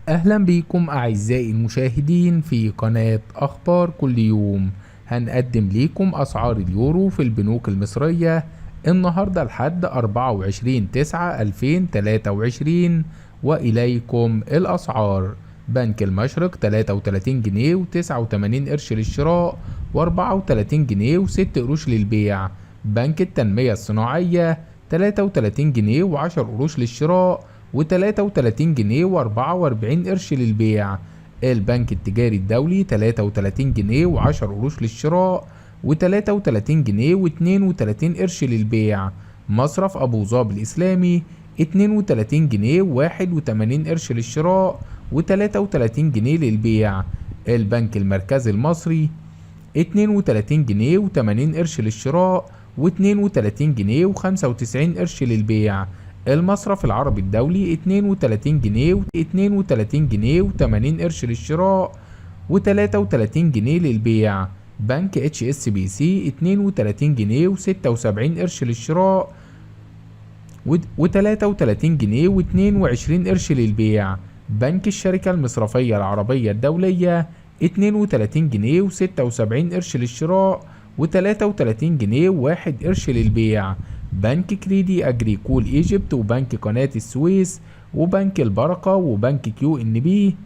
أهلا بيكم أعزائي المشاهدين في قناة أخبار كل يوم. هنقدم ليكم أسعار اليورو في البنوك المصرية النهاردة لحد 24/9/2023، وإليكم الأسعار. بنك المشرق 33 جنيه و89 قرش للشراء و34 جنيه و6 قروش للبيع. بنك التنمية الصناعية 33 جنيه و10 قروش للشراء و33 جنيه و44 قرش للبيع. البنك التجاري الدولي 33 جنيه و10 قروش للشراء و33 جنيه و32 قرش للبيع. مصرف أبو ظبي الإسلامي 32 جنيه و81 قرش للشراء و33 جنيه للبيع. البنك المركزي المصري 32 جنيه و80 قرش للشراء و32 جنيه و95 قرش للبيع. المصرف العربي الدولي 32 جنيه و32 جنيه و80 قرش للشراء و33 جنيه للبيع. بنك اتش اس بي سي 32 جنيه و76 قرش للشراء و33 جنيه و22 قرش للبيع. بنك الشركة المصرفية العربية الدولية 32 جنيه و76 قرش للشراء و33 جنيه و1 قرش للبيع. بنك كريدي أجريكول إيجيبت وبنك قناة السويس وبنك البركة وبنك كيو إن بي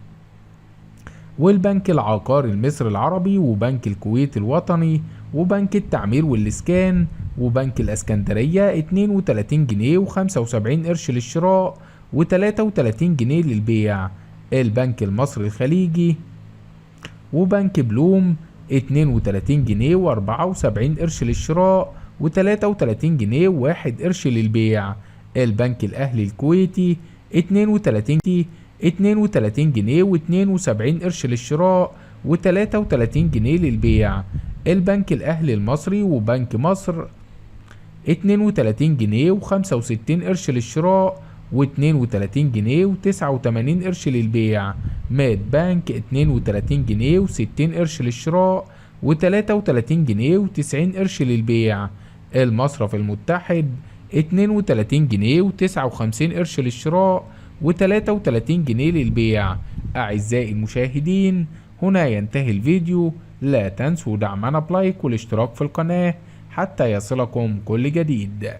والبنك العقاري المصري العربي وبنك الكويت الوطني وبنك التعمير والإسكان وبنك الإسكندرية 32 جنيه و75 قرش للشراء و33 جنيه للبيع. البنك المصري الخليجي وبنك بلوم 32 جنيه و74 قرش للشراء و33 جنيه و1 قرش للبيع. البنك الأهلي الكويتي 32 جنيه و72 قرش للشراء و33 جنيه للبيع. البنك الأهلي المصري وبنك مصر 32 جنيه و65 قرش للشراء و32 جنيه و89 قرش للبيع. ماد بنك 32 جنيه و60 قرش للشراء و33 جنيه و90 قرش للبيع. المصرف المتحد 32 جنيه و59 قرش للشراء و33 جنيه للبيع. أعزائي المشاهدين، هنا ينتهي الفيديو. لا تنسوا دعمنا بلايك والاشتراك في القناة حتى يصلكم كل جديد.